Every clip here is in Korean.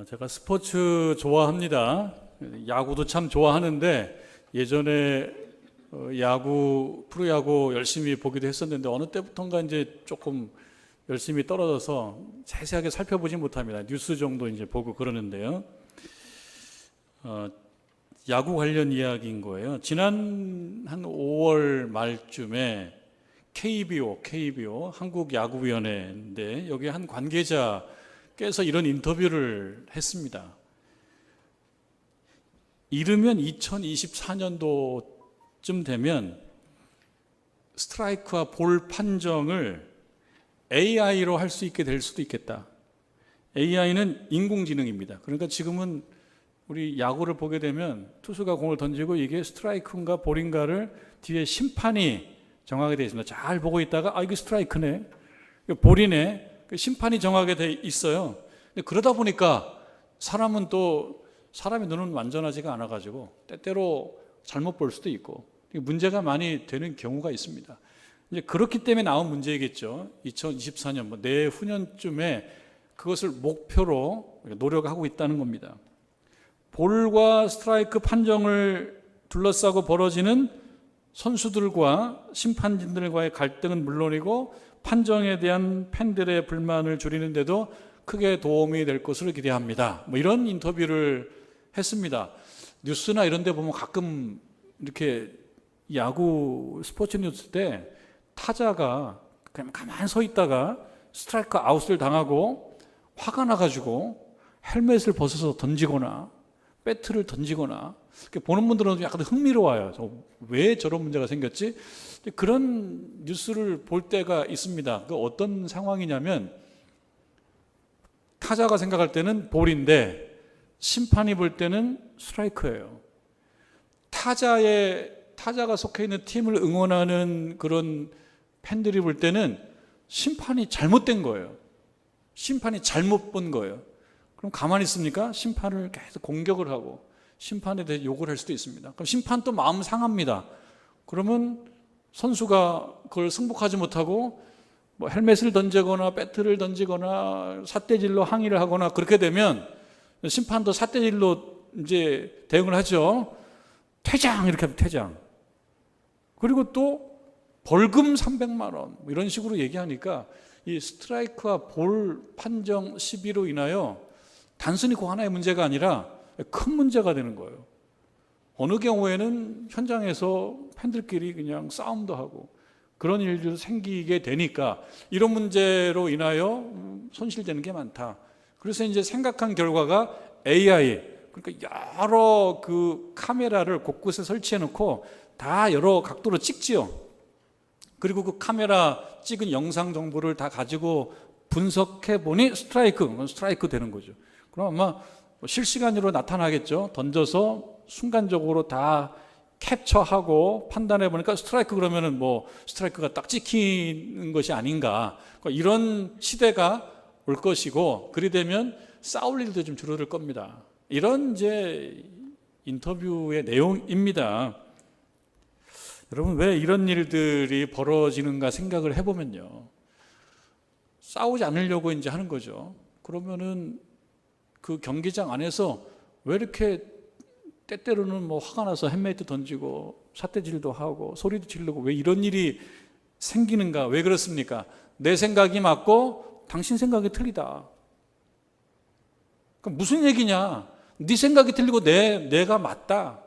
제가 스포츠 좋아합니다. 야구도 참 좋아하는데 예전에 프로야구 열심히 보기도 했었는데 어느 때부턴가 이제 조금 열심히 떨어져서 자세하게 살펴보지 못합니다. 뉴스 정도 이제 보고 그러는데요. 야구 관련 이야기인 거예요. 지난 한 5월 말쯤에 KBO 한국야구위원회인데 여기 한 관계자께서 이런 인터뷰를 했습니다. 이르면 2024년도쯤 되면 스트라이크와 볼 판정을 AI로 할 수 있게 될 수도 있겠다. AI는 인공지능입니다. 그러니까 지금은 우리 야구를 보게 되면 투수가 공을 던지고 이게 스트라이크인가 볼인가를 뒤에 심판이 정하게 되어 있습니다. 잘 보고 있다가 이게 스트라이크네, 이거 볼이네, 심판이 정하게 돼 있어요. 근데 그러다 보니까 사람은 또 사람의 눈은 완전하지가 않아가지고 때때로 잘못 볼 수도 있고 문제가 많이 되는 경우가 있습니다. 이제 그렇기 때문에 나온 문제겠죠. 2024년 내후년쯤에 그것을 목표로 노력하고 있다는 겁니다. 볼과 스트라이크 판정을 둘러싸고 벌어지는 선수들과 심판진들과의 갈등은 물론이고 판정에 대한 팬들의 불만을 줄이는 데도 크게 도움이 될 것으로 기대합니다. 이런 인터뷰를 했습니다. 뉴스나 이런 데 보면 가끔 이렇게 야구 스포츠 뉴스 때 타자가 그냥 가만히 서 있다가 스트라이크 아웃을 당하고 화가 나가지고 헬멧을 벗어서 던지거나 배트를 던지거나 보는 분들은 약간 흥미로워요. 왜 저런 문제가 생겼지? 그런 뉴스를 볼 때가 있습니다. 어떤 상황이냐면 타자가 생각할 때는 볼인데 심판이 볼 때는 스트라이크예요. 타자가 속해 있는 팀을 응원하는 그런 팬들이 볼 때는 심판이 잘못된 거예요. 심판이 잘못 본 거예요. 그럼 가만히 있습니까? 심판을 계속 공격을 하고 심판에 대해 욕을 할 수도 있습니다. 그럼 심판 또 마음 상합니다. 그러면 선수가 그걸 승복하지 못하고 헬멧을 던지거나 배트를 던지거나 삿대질로 항의를 하거나 그렇게 되면 심판도 삿대질로 이제 대응을 하죠. 퇴장 이렇게 하면 퇴장. 그리고 또 벌금 300만 원 이런 식으로 얘기하니까 이 스트라이크와 볼 판정 시비로 인하여 단순히 그 하나의 문제가 아니라 큰 문제가 되는 거예요. 어느 경우에는 현장에서 팬들끼리 그냥 싸움도 하고 그런 일도 생기게 되니까 이런 문제로 인하여 손실되는 게 많다. 그래서 이제 생각한 결과가 AI, 그러니까 여러 그 카메라를 곳곳에 설치해 놓고 다 여러 각도로 찍지요. 그리고 그 카메라 찍은 영상 정보를 다 가지고 분석해 보니 스트라이크 되는 거죠. 그럼 아마 실시간으로 나타나겠죠. 던져서 순간적으로 다 캡처하고 판단해 보니까 스트라이크 그러면은 스트라이크가 딱 찍히는 것이 아닌가. 이런 시대가 올 것이고 그리 되면 싸울 일도 좀 줄어들 겁니다. 이런 이제 인터뷰의 내용입니다. 여러분 왜 이런 일들이 벌어지는가 생각을 해보면요. 싸우지 않으려고 이제 하는 거죠. 그러면은 그 경기장 안에서 왜 이렇게 때때로는 화가 나서 헬멧도 던지고 삿대질도 하고 소리도 지르고 왜 이런 일이 생기는가? 왜 그렇습니까? 내 생각이 맞고 당신 생각이 틀리다. 그럼 무슨 얘기냐? 네 생각이 틀리고 내가 맞다.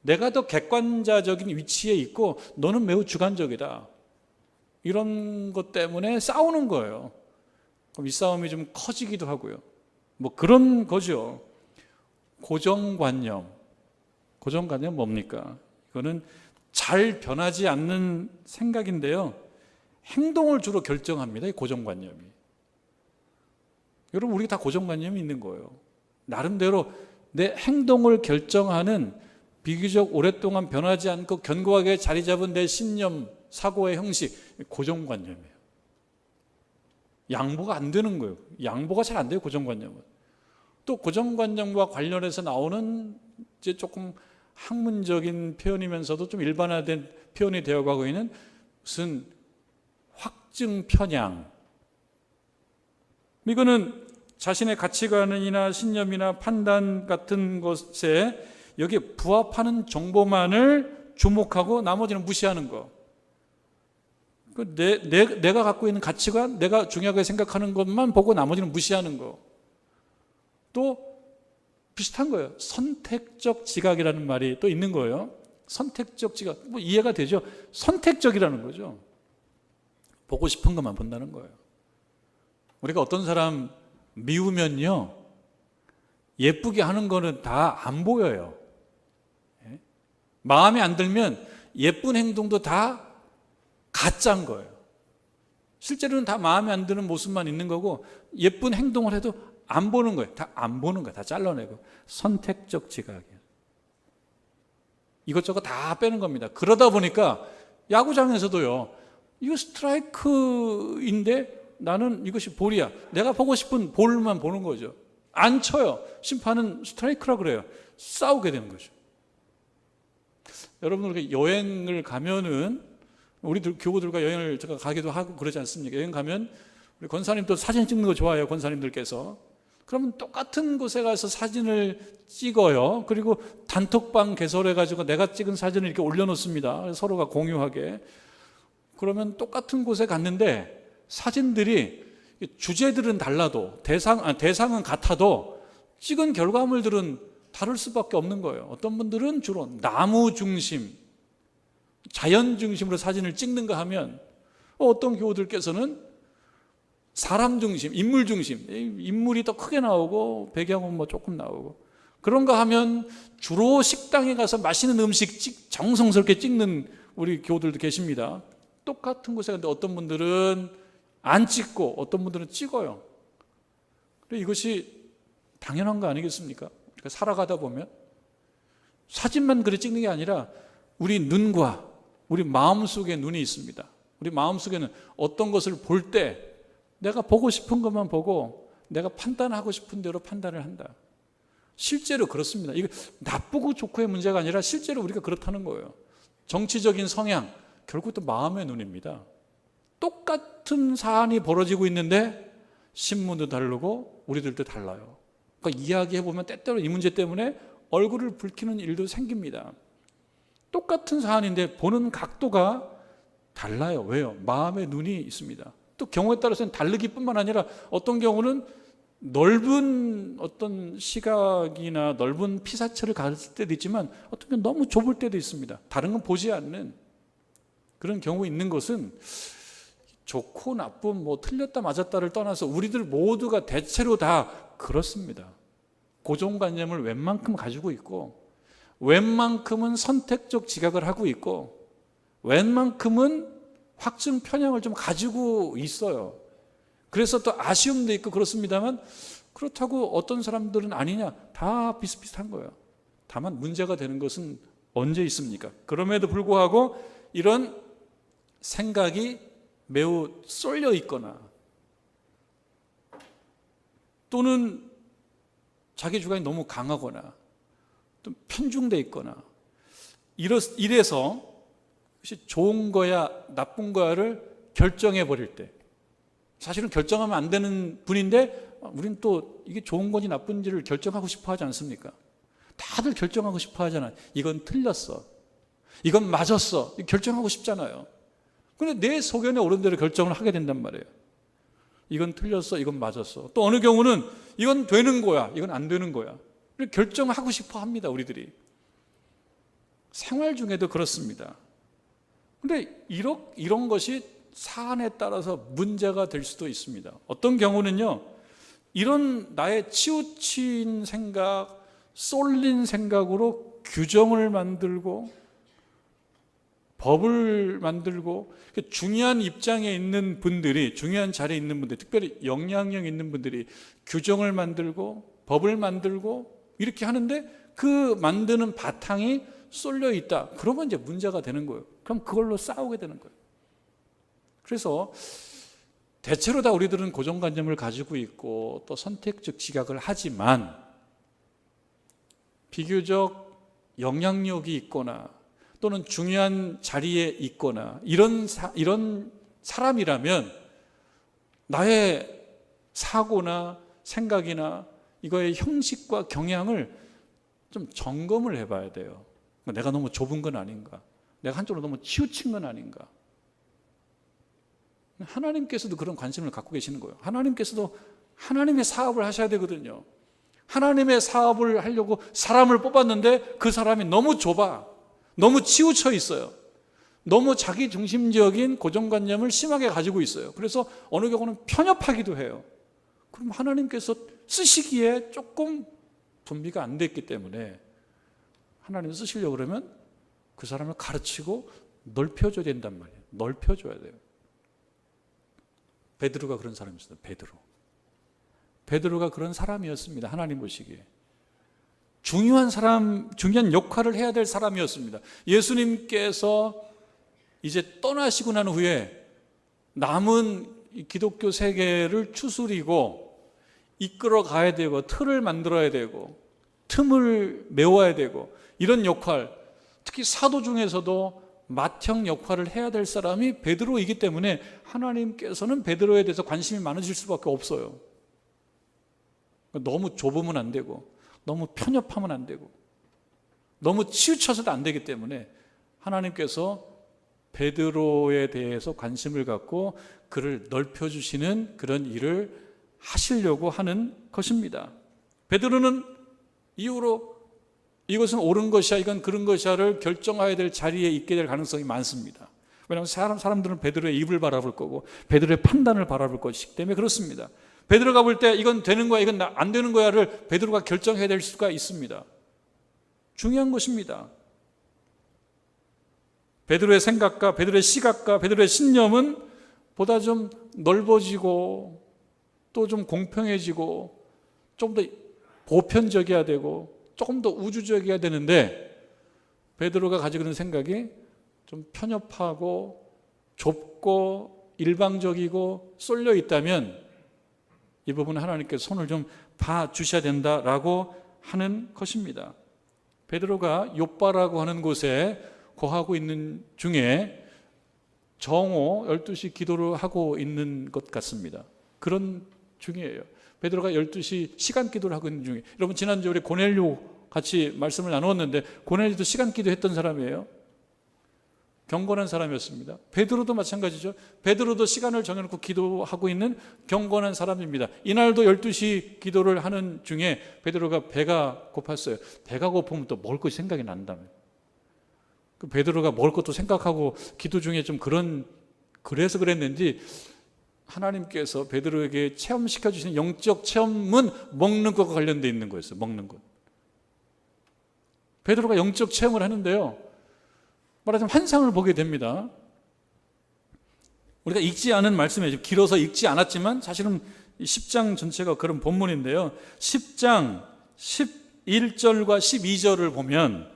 내가 더 객관자적인 위치에 있고 너는 매우 주관적이다. 이런 것 때문에 싸우는 거예요. 그럼 이 싸움이 좀 커지기도 하고요. 그런 거죠. 고정관념 뭡니까? 이거는 잘 변하지 않는 생각인데요. 행동을 주로 결정합니다. 이 고정관념이. 여러분 우리 다 고정관념이 있는 거예요. 나름대로 내 행동을 결정하는 비교적 오랫동안 변하지 않고 견고하게 자리 잡은 내 신념, 사고의 형식, 고정관념이에요. 양보가 안 되는 거예요. 양보가 잘 안 돼요, 고정관념은. 또 고정관념과 관련해서 나오는 이제 조금 학문적인 표현이면서도 좀 일반화된 표현이 되어가고 있는 무슨 확증 편향. 이거는 자신의 가치관이나 신념이나 판단 같은 것에 여기에 부합하는 정보만을 주목하고 나머지는 무시하는 거. 내가 갖고 있는 가치관, 내가 중요하게 생각하는 것만 보고 나머지는 무시하는 거. 또 비슷한 거예요. 선택적 지각이라는 말이 또 있는 거예요. 선택적 지각, 뭐 이해가 되죠? 선택적이라는 거죠. 보고 싶은 것만 본다는 거예요. 우리가 어떤 사람 미우면요, 예쁘게 하는 거는 다 안 보여요. 마음에 안 들면 예쁜 행동도 다 가짜인 거예요. 실제로는 다 마음에 안 드는 모습만 있는 거고, 예쁜 행동을 해도 안 보는 거예요. 다 안 보는 거예요. 다 잘라내고. 선택적 지각이에요. 이것저것 다 빼는 겁니다. 그러다 보니까 야구장에서도요, 이거 스트라이크인데 나는 이것이 볼이야. 내가 보고 싶은 볼만 보는 거죠. 안 쳐요. 심판은 스트라이크라 그래요. 싸우게 되는 거죠. 여러분, 우리가 여행을 가면은, 우리들 교우들과 여행을 제가 가기도 하고 그러지 않습니까? 여행 가면 우리 권사님도 사진 찍는 거 좋아해요. 권사님들께서. 그러면 똑같은 곳에 가서 사진을 찍어요. 그리고 단톡방 개설해가지고 내가 찍은 사진을 이렇게 올려놓습니다. 서로가 공유하게. 그러면 똑같은 곳에 갔는데 사진들이 주제들은 달라도 대상은 같아도 찍은 결과물들은 다를 수밖에 없는 거예요. 어떤 분들은 주로 나무 중심, 자연 중심으로 사진을 찍는가 하면, 어떤 교우들께서는 사람 중심, 인물 중심, 인물이 더 크게 나오고 배경은 뭐 조금 나오고, 그런가 하면 주로 식당에 가서 맛있는 음식 정성스럽게 찍는 우리 교우들도 계십니다. 똑같은 곳에 갔는데 어떤 분들은 안 찍고 어떤 분들은 찍어요. 이것이 당연한 거 아니겠습니까? 우리가 살아가다 보면 사진만 그래 찍는 게 아니라 우리 눈과 우리 마음속에 눈이 있습니다. 우리 마음속에는 어떤 것을 볼 때 내가 보고 싶은 것만 보고 내가 판단하고 싶은 대로 판단을 한다. 실제로 그렇습니다. 이거 나쁘고 좋고의 문제가 아니라 실제로 우리가 그렇다는 거예요. 정치적인 성향, 결국 또 마음의 눈입니다. 똑같은 사안이 벌어지고 있는데 신문도 다르고 우리들도 달라요. 그러니까 이야기해보면 때때로 이 문제 때문에 얼굴을 붉히는 일도 생깁니다. 똑같은 사안인데 보는 각도가 달라요. 왜요? 마음의 눈이 있습니다. 또 경우에 따라서는 다르기 뿐만 아니라 어떤 경우는 넓은 어떤 시각이나 넓은 피사체를 가질 때도 있지만 어떤 경우는 너무 좁을 때도 있습니다. 다른 건 보지 않는 그런 경우 있는 것은 좋고 나쁨, 뭐 틀렸다 맞았다를 떠나서 우리들 모두가 대체로 다 그렇습니다. 고정관념을 웬만큼 가지고 있고, 웬만큼은 선택적 지각을 하고 있고, 웬만큼은 확증 편향을 좀 가지고 있어요. 그래서 또 아쉬움도 있고 그렇습니다만, 그렇다고 어떤 사람들은 아니냐, 다 비슷비슷한 거예요. 다만 문제가 되는 것은 언제 있습니까? 그럼에도 불구하고 이런 생각이 매우 쏠려 있거나 또는 자기 주관이 너무 강하거나 또 편중돼 있거나 이래서 혹시 좋은 거야 나쁜 거야를 결정해 버릴 때, 사실은 결정하면 안 되는 분인데 우리는 또 이게 좋은 건지 나쁜지를 결정하고 싶어 하지 않습니까? 다들 결정하고 싶어 하잖아요. 이건 틀렸어, 이건 맞았어, 결정하고 싶잖아요. 그런데 내 소견에 옳은 대로 결정을 하게 된단 말이에요. 이건 틀렸어, 이건 맞았어. 또 어느 경우는 이건 되는 거야, 이건 안 되는 거야. 결정하고 싶어 합니다, 우리들이. 생활 중에도 그렇습니다. 그런데 이런 것이 사안에 따라서 문제가 될 수도 있습니다. 어떤 경우는요, 이런 나의 치우친 생각, 쏠린 생각으로 규정을 만들고 법을 만들고, 중요한 입장에 있는 분들이, 중요한 자리에 있는 분들, 특별히 영향력 있는 분들이 규정을 만들고 법을 만들고 이렇게 하는데 그 만드는 바탕이 쏠려 있다. 그러면 이제 문제가 되는 거예요. 그럼 그걸로 싸우게 되는 거예요. 그래서 대체로 다 우리들은 고정관념을 가지고 있고 또 선택적 지각을 하지만, 비교적 영향력이 있거나 또는 중요한 자리에 있거나 이런 사람이라면 나의 사고나 생각이나 이거의 형식과 경향을 좀 점검을 해봐야 돼요. 내가 너무 좁은 건 아닌가? 내가 한쪽으로 너무 치우친 건 아닌가? 하나님께서도 그런 관심을 갖고 계시는 거예요. 하나님께서도 하나님의 사업을 하셔야 되거든요. 하나님의 사업을 하려고 사람을 뽑았는데 그 사람이 너무 좁아, 너무 치우쳐 있어요. 너무 자기 중심적인 고정관념을 심하게 가지고 있어요. 그래서 어느 경우는 편협하기도 해요. 그럼 하나님께서 쓰시기에 조금 분비가 안 됐기 때문에 하나님 쓰시려고 그러면 그 사람을 가르치고 넓혀줘야 된단 말이에요. 넓혀줘야 돼요. 베드로가 그런 사람이었어요. 베드로가 그런 사람이었습니다. 하나님 보시기에 중요한 사람, 중요한 역할을 해야 될 사람이었습니다. 예수님께서 이제 떠나시고 난 후에 남은 기독교 세계를 추스리고 이끌어 가야 되고 틀을 만들어야 되고 틈을 메워야 되고 이런 역할, 특히 사도 중에서도 맏형 역할을 해야 될 사람이 베드로이기 때문에 하나님께서는 베드로에 대해서 관심이 많으실 수밖에 없어요. 너무 좁으면 안 되고 너무 편협하면 안 되고 너무 치우쳐서도 안 되기 때문에 하나님께서 베드로에 대해서 관심을 갖고 그를 넓혀주시는 그런 일을 하시려고 하는 것입니다. 베드로는 이후로 이것은 옳은 것이야, 이건 그런 것이야를 결정해야 될 자리에 있게 될 가능성이 많습니다. 왜냐하면 사람들은 베드로의 입을 바라볼 거고 베드로의 판단을 바라볼 것이기 때문에 그렇습니다. 베드로가 볼 때 이건 되는 거야, 이건 안 되는 거야를 베드로가 결정해야 될 수가 있습니다. 중요한 것입니다. 베드로의 생각과 베드로의 시각과 베드로의 신념은 보다 좀 넓어지고 또 좀 공평해지고 좀 더 보편적이어야 되고 조금 더 우주적이어야 되는데 베드로가 가지고 있는 생각이 좀 편협하고 좁고 일방적이고 쏠려 있다면 이 부분은 하나님께서 손을 좀 봐주셔야 된다라고 하는 것입니다. 베드로가 욥바라고 하는 곳에 거하고 있는 중에 정오 12시 기도를 하고 있는 것 같습니다. 그런 중이에요. 베드로가 12시 시간 기도를 하고 있는 중에, 여러분 지난주에 우리 고넬료 같이 말씀을 나누었는데 고넬료도 시간 기도했던 사람이에요. 경건한 사람이었습니다. 베드로도 마찬가지죠. 베드로도 시간을 정해놓고 기도하고 있는 경건한 사람입니다. 이날도 12시 기도를 하는 중에 베드로가 배가 고팠어요. 배가 고프면 또 먹을 것이 생각이 난다며. 그 베드로가 먹을 것도 생각하고 기도 중에 좀 그래서 그랬는지 하나님께서 베드로에게 체험시켜 주시는 영적 체험은 먹는 것과 관련되어 있는 거였어요. 먹는 것. 베드로가 영적 체험을 하는데요, 말하자면 환상을 보게 됩니다. 우리가 읽지 않은 말씀이에요. 길어서 읽지 않았지만 사실은 10장 전체가 그런 본문인데요, 10장 11절과 12절을 보면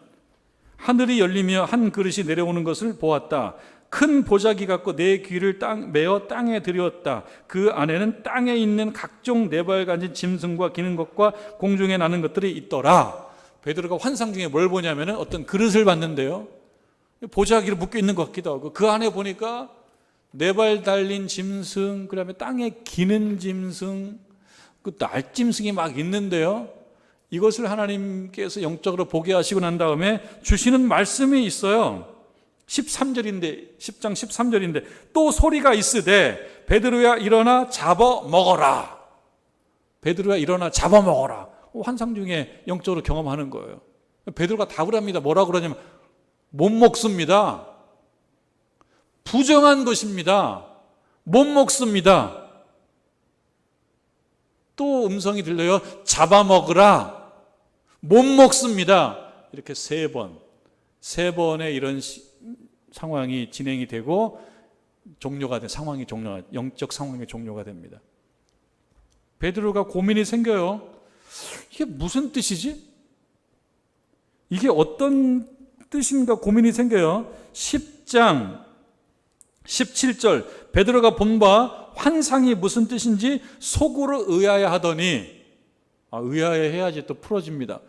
하늘이 열리며 한 그릇이 내려오는 것을 보았다. 큰 보자기 갖고 내 귀를 메어 땅에 들였다. 그 안에는 땅에 있는 각종 네발 가진 짐승과 기는 것과 공중에 나는 것들이 있더라. 베드로가 환상 중에 뭘 보냐면 어떤 그릇을 봤는데요, 보자기로 묶여 있는 것 같기도 하고 그 안에 보니까 네발 달린 짐승, 그 다음에 땅에 기는 짐승, 그 날짐승이 막 있는데요, 이것을 하나님께서 영적으로 보게 하시고 난 다음에 주시는 말씀이 있어요. 13절인데, 10장 13절인데 또 소리가 있으되 베드로야 일어나 잡아 먹어라. 베드로야 일어나 잡아 먹어라. 환상 중에 영적으로 경험하는 거예요. 베드로가 답을 합니다. 뭐라고 그러냐면 못 먹습니다. 부정한 것입니다. 못 먹습니다. 또 음성이 들려요. 잡아먹으라. 못 먹습니다. 이렇게 세 번의 이런 상황이 진행이 되고 종료가 돼. 영적 상황이 종료가 됩니다. 베드로가 고민이 생겨요. 이게 무슨 뜻이지? 이게 어떤 뜻인가 고민이 생겨요. 10장 17절 베드로가 본 바 환상이 무슨 뜻인지 속으로 의아해하더니, 의아해해야지 또 풀어집니다.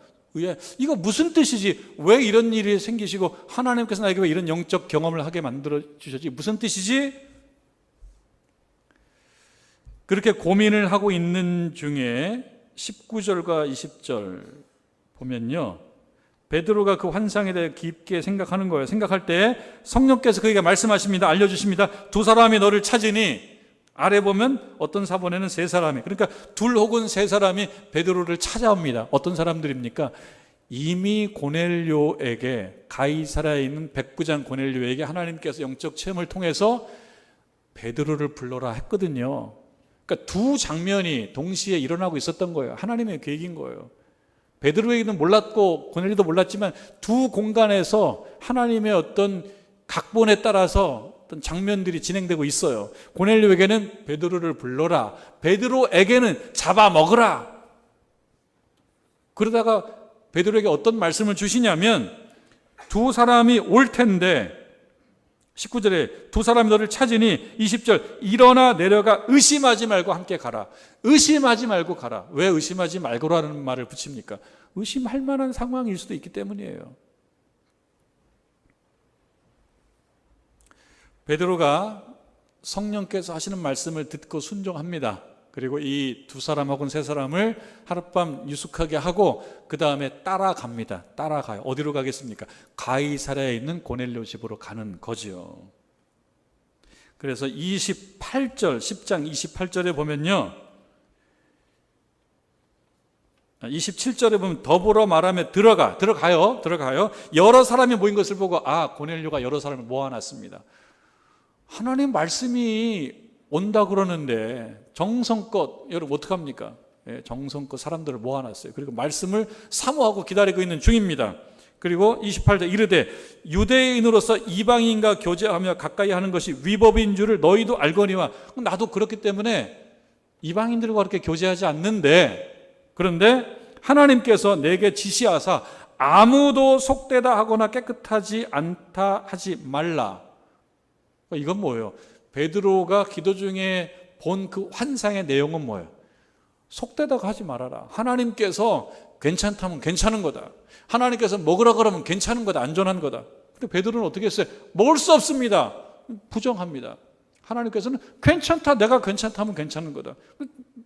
이거 무슨 뜻이지? 왜 이런 일이 생기시고 하나님께서 나에게 왜 이런 영적 경험을 하게 만들어 주셨지? 무슨 뜻이지? 그렇게 고민을 하고 있는 중에 19절과 20절 보면요, 베드로가 그 환상에 대해 깊게 생각하는 거예요. 생각할 때 성령께서 그에게 말씀하십니다. 알려주십니다. 두 사람이 너를 찾으니, 아래 보면 어떤 사본에는 세 사람이, 그러니까 둘 혹은 세 사람이 베드로를 찾아옵니다. 어떤 사람들입니까? 이미 고넬료에게, 가이사랴에 있는 백부장 고넬료에게 하나님께서 영적 체험을 통해서 베드로를 불러라 했거든요. 그러니까 두 장면이 동시에 일어나고 있었던 거예요. 하나님의 계획인 거예요. 베드로에게는 몰랐고 고넬료도 몰랐지만 두 공간에서 하나님의 어떤 각본에 따라서 어떤 장면들이 진행되고 있어요. 고넬료에게는 베드로를 불러라, 베드로에게는 잡아먹으라. 그러다가 베드로에게 어떤 말씀을 주시냐면, 두 사람이 올 텐데, 19절에 두 사람이 너를 찾으니, 20절 일어나 내려가 의심하지 말고 함께 가라. 의심하지 말고 가라. 왜 의심하지 말고라는 말을 붙입니까? 의심할 만한 상황일 수도 있기 때문이에요. 베드로가 성령께서 하시는 말씀을 듣고 순종합니다. 그리고 이 두 사람 혹은 세 사람을 하룻밤 유숙하게 하고 그 다음에 따라갑니다. 따라가요. 어디로 가겠습니까? 가이사랴에 있는 고넬료 집으로 가는 거지요. 그래서 28절, 10장 28절에 보면요, 27절에 보면 더불어 말하며 들어가요. 여러 사람이 모인 것을 보고, 고넬료가 여러 사람을 모아놨습니다. 하나님 말씀이 온다 그러는데 정성껏, 여러분 어떡합니까? 정성껏 사람들을 모아놨어요. 그리고 말씀을 사모하고 기다리고 있는 중입니다. 그리고 28절 이르되 유대인으로서 이방인과 교제하며 가까이 하는 것이 위법인 줄을 너희도 알거니와. 나도 그렇기 때문에 이방인들과 그렇게 교제하지 않는데, 그런데 하나님께서 내게 지시하사 아무도 속되다 하거나 깨끗하지 않다 하지 말라. 이건 뭐예요? 베드로가 기도 중에 본 그 환상의 내용은 뭐예요? 속되다고 하지 말아라. 하나님께서 괜찮다면 괜찮은 거다. 하나님께서 먹으라 그러면 괜찮은 거다. 안전한 거다. 근데 베드로는 어떻게 했어요? 먹을 수 없습니다. 부정합니다. 하나님께서는 괜찮다. 내가 괜찮다면 괜찮은 거다.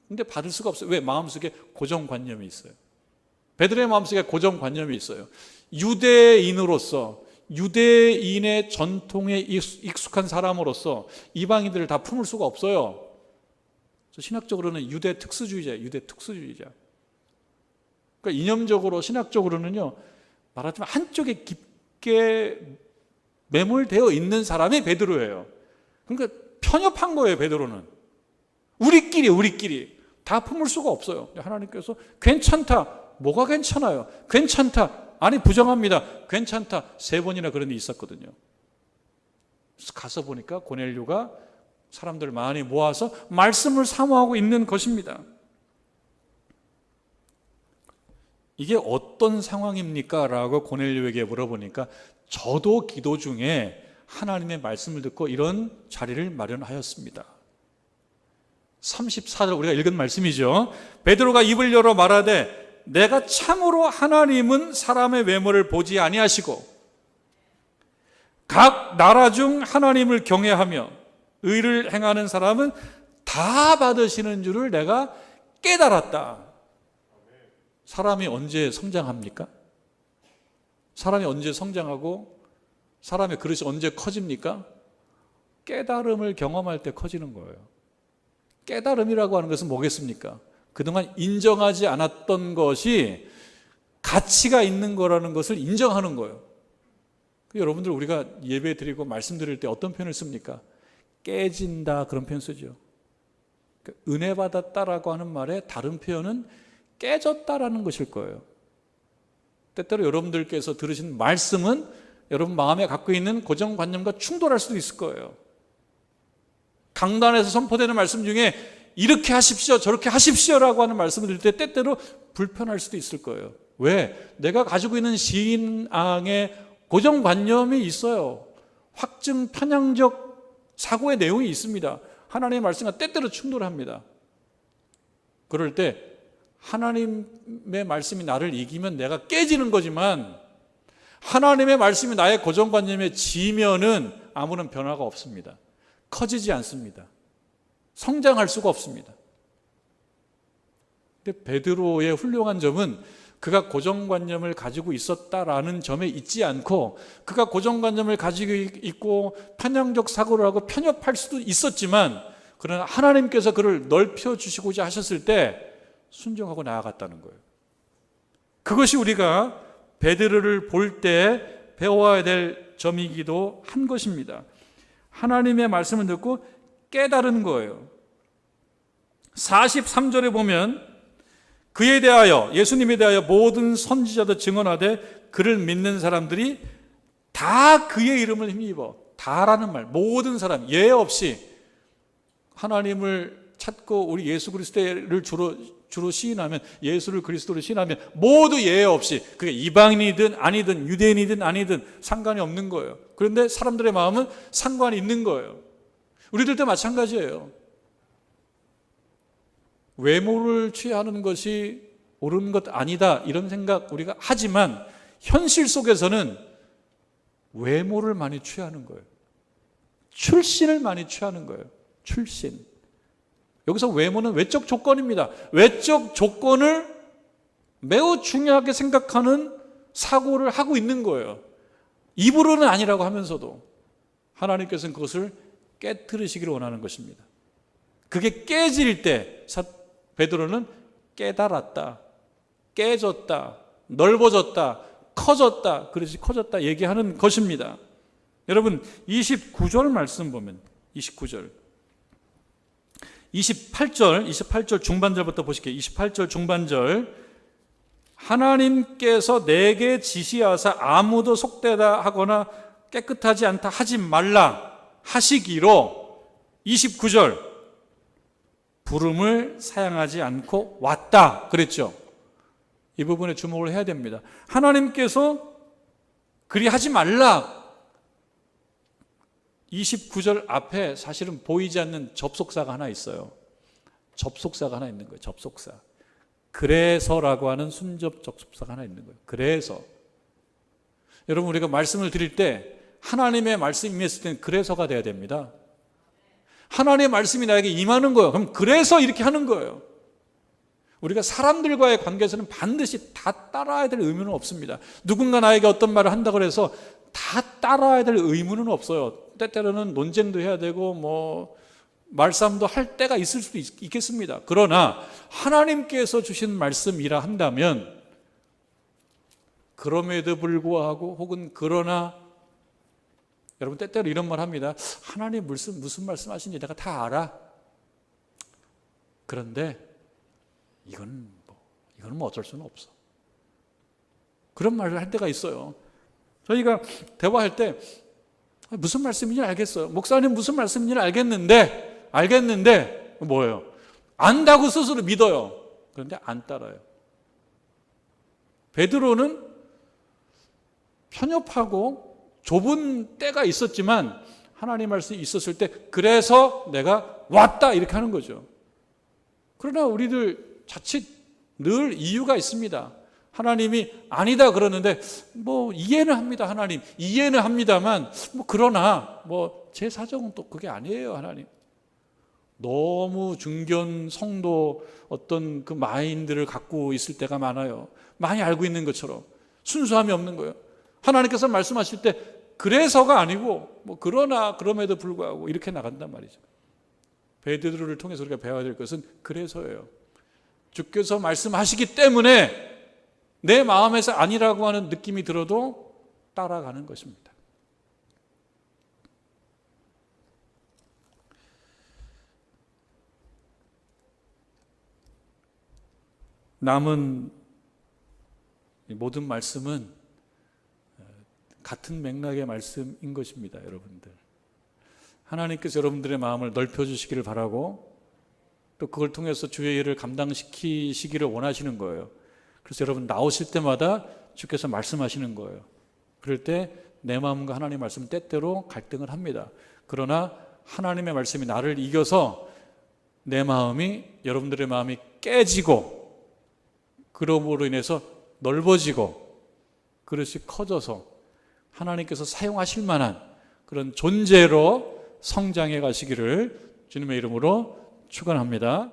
근데 받을 수가 없어요. 왜? 마음속에 고정관념이 있어요. 베드로의 마음속에 고정관념이 있어요. 유대인으로서, 유대인의 전통에 익숙한 사람으로서 이방인들을 다 품을 수가 없어요. 신학적으로는 유대 특수주의자예요. 유대 특수주의자. 그러니까 이념적으로, 신학적으로는요, 말하자면 한쪽에 깊게 매몰되어 있는 사람이 베드로예요. 그러니까 편협한 거예요. 베드로는 우리끼리 다 품을 수가 없어요. 하나님께서 괜찮다. 뭐가 괜찮아요? 괜찮다. 아니, 부정합니다. 괜찮다. 3번이나 그런 일이 있었거든요. 가서 보니까 고넬료가 사람들 많이 모아서 말씀을 사모하고 있는 것입니다. 이게 어떤 상황입니까? 라고 고넬료에게 물어보니까, 저도 기도 중에 하나님의 말씀을 듣고 이런 자리를 마련하였습니다. 34절 우리가 읽은 말씀이죠. 베드로가 입을 열어 말하되 내가 참으로 하나님은 사람의 외모를 보지 아니하시고 각 나라 중 하나님을 경외하며 의를 행하는 사람은 다 받으시는 줄을 내가 깨달았다. 사람이 언제 성장합니까? 사람이 언제 성장하고 사람의 그릇이 언제 커집니까? 깨달음을 경험할 때 커지는 거예요. 깨달음이라고 하는 것은 뭐겠습니까? 그동안 인정하지 않았던 것이 가치가 있는 거라는 것을 인정하는 거예요. 여러분들, 우리가 예배 드리고 말씀 드릴 때 어떤 표현을 씁니까? 깨진다, 그런 표현 쓰죠. 은혜 받았다라고 하는 말의 다른 표현은 깨졌다라는 것일 거예요. 때때로 여러분들께서 들으신 말씀은 여러분 마음에 갖고 있는 고정관념과 충돌할 수도 있을 거예요. 강단에서 선포되는 말씀 중에 이렇게 하십시오, 저렇게 하십시오라고 하는 말씀을 들을 때 때때로 불편할 수도 있을 거예요. 왜? 내가 가지고 있는 신앙의 고정관념이 있어요. 확증 편향적 사고의 내용이 있습니다. 하나님의 말씀과 때때로 충돌합니다. 그럴 때 하나님의 말씀이 나를 이기면 내가 깨지는 거지만, 하나님의 말씀이 나의 고정관념에 지면은 아무런 변화가 없습니다. 커지지 않습니다. 성장할 수가 없습니다. 근데 베드로의 훌륭한 점은 그가 고정관념을 가지고 있었다라는 점에 있지 않고, 그가 고정관념을 가지고 있고 편향적 사고를 하고 편협할 수도 있었지만, 그러나 하나님께서 그를 넓혀주시고자 하셨을 때 순종하고 나아갔다는 거예요. 그것이 우리가 베드로를 볼 때 배워야 될 점이기도 한 것입니다. 하나님의 말씀을 듣고 깨달은 거예요. 43절에 보면 그에 대하여, 예수님에 대하여 모든 선지자도 증언하되 그를 믿는 사람들이 다 그의 이름을 힘입어. 다라는 말, 모든 사람 예외 없이 하나님을 찾고 우리 예수 그리스도를 주로 시인하면, 예수를 그리스도로 시인하면 모두 예외 없이, 그게 이방인이든 아니든 유대인이든 아니든 상관이 없는 거예요. 그런데 사람들의 마음은 상관이 있는 거예요. 우리들도 마찬가지예요. 외모를 취하는 것이 옳은 것 아니다 이런 생각 우리가 하지만, 현실 속에서는 외모를 많이 취하는 거예요. 출신을 많이 취하는 거예요. 출신. 여기서 외모는 외적 조건입니다. 외적 조건을 매우 중요하게 생각하는 사고를 하고 있는 거예요. 입으로는 아니라고 하면서도 하나님께서는 그것을 깨트리시기를 원하는 것입니다. 그게 깨질 때 베드로는 깨달았다, 깨졌다, 넓어졌다, 커졌다, 그렇지 커졌다 얘기하는 것입니다. 여러분 29절 말씀 보면 28절 중반절부터 보실게요. 28절 중반절, 하나님께서 내게 지시하사 아무도 속되다 하거나 깨끗하지 않다 하지 말라 하시기로, 29절 부름을 사양하지 않고 왔다 그랬죠. 이 부분에 주목을 해야 됩니다. 하나님께서 그리 하지 말라, 29절 앞에 사실은 보이지 않는 접속사가 하나 있어요. 접속사가 하나 있는 거예요. 접속사. 그래서라고 하는 순접 접속사가 하나 있는 거예요. 그래서. 여러분, 우리가 말씀을 드릴 때 하나님의 말씀이 임했을 때는 그래서가 돼야 됩니다. 하나님의 말씀이 나에게 임하는 거예요. 그럼 그래서 이렇게 하는 거예요. 우리가 사람들과의 관계에서는 반드시 다 따라야 될 의무는 없습니다. 누군가 나에게 어떤 말을 한다고 해서 다 따라야 될 의무는 없어요. 때때로는 논쟁도 해야 되고 말싸움도 할 때가 있을 수도 있겠습니다. 그러나 하나님께서 주신 말씀이라 한다면, 그럼에도 불구하고 혹은 그러나, 여러분 때때로 이런 말 합니다. 하나님 무슨 말씀하신지 내가 다 알아. 그런데 이건 어쩔 수는 없어. 그런 말을 할 때가 있어요. 저희가 대화할 때 무슨 말씀인지 알겠어요. 목사님 무슨 말씀인지 알겠는데 뭐예요? 안다고 스스로 믿어요. 그런데 안 따라요. 베드로는 편협하고 좁은 때가 있었지만 하나님 말씀이 있었을 때 그래서 내가 왔다 이렇게 하는 거죠. 그러나 우리들 자칫 늘 이유가 있습니다. 하나님이 아니다 그러는데 이해는 합니다. 하나님 이해는 합니다만 그러나 제 사정은 또 그게 아니에요. 하나님 너무 중견 성도 어떤 그 마인드를 갖고 있을 때가 많아요. 많이 알고 있는 것처럼 순수함이 없는 거예요. 하나님께서 말씀하실 때 그래서가 아니고 그러나 그럼에도 불구하고 이렇게 나간단 말이죠. 베드로를 통해서 우리가 배워야 될 것은 그래서예요. 주께서 말씀하시기 때문에 내 마음에서 아니라고 하는 느낌이 들어도 따라가는 것입니다. 남은 모든 말씀은 같은 맥락의 말씀인 것입니다. 여러분들, 하나님께서 여러분들의 마음을 넓혀주시기를 바라고 또 그걸 통해서 주의 일을 감당시키시기를 원하시는 거예요. 그래서 여러분 나오실 때마다 주께서 말씀하시는 거예요. 그럴 때 내 마음과 하나님의 말씀은 때때로 갈등을 합니다. 그러나 하나님의 말씀이 나를 이겨서 내 마음이, 여러분들의 마음이 깨지고 그러므로 인해서 넓어지고 그릇이 커져서 하나님께서 사용하실 만한 그런 존재로 성장해 가시기를 주님의 이름으로 축원합니다.